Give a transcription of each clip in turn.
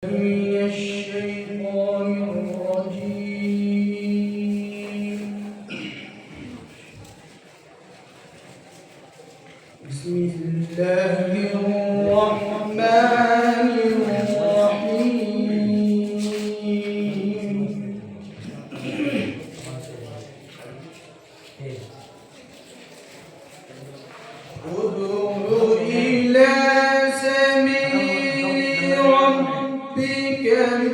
من الشيطان الرجيم. بسم الله الرحمن الرحيم. ادع إلى سبيل ربك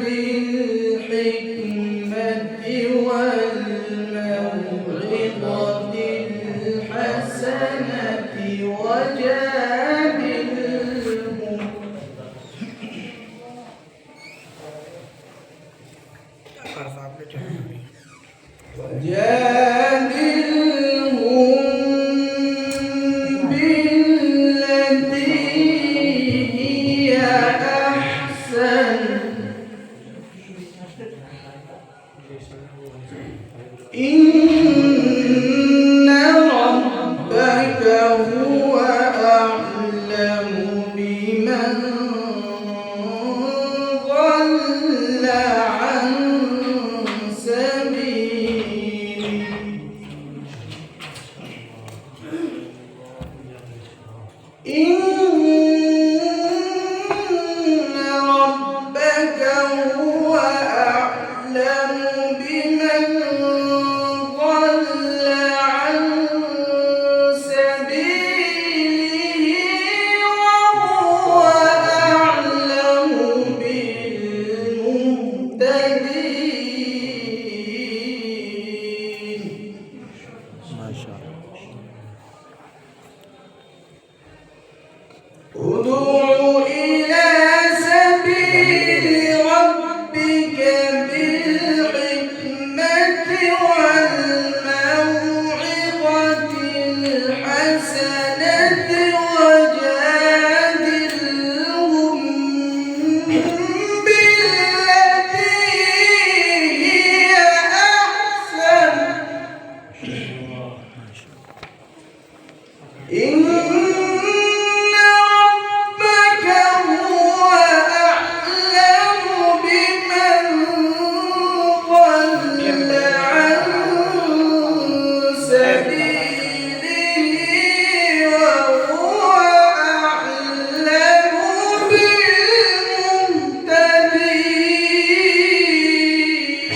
بالحكمة والموعظة الحسنة وجادلهم بالتي هي أحسن إن ربك هو أعلم بمن ضل عن سبيله إن ربك هو أعلم بمن ضل عن سبيله وهو أعلم بالمهتدين. ما شاء الله. ادع إلى سبيل ربك بالحكمة والموعظة الحسنة وجادلهم بالتي هي أحسن إن ربك هو أعلم بمن ضل عن سبيله وهو أعلم بالمهتدين.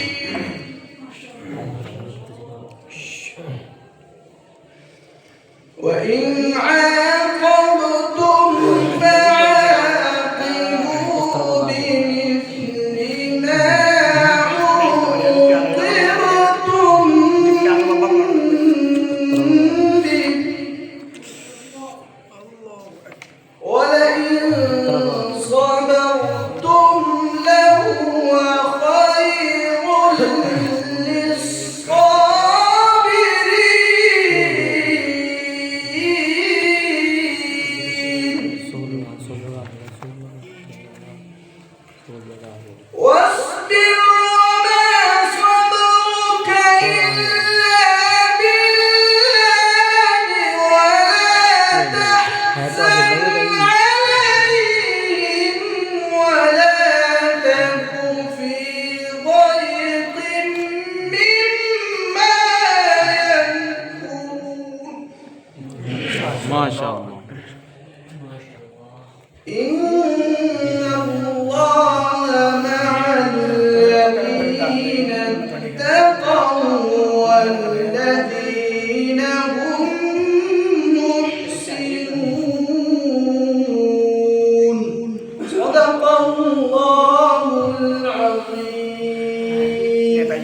وإن عاقبتم فعاقبوا بمثل ما عوقبتم به ولئن صبرتم لهو خير واصبر وما صبرك إلا بالله ولا تحزن عليهم ولا تك في ضيق مما يمكرون. ما شاء الله. إن الله مع الذين اتقوا والذين هم محسنون. صدق الله.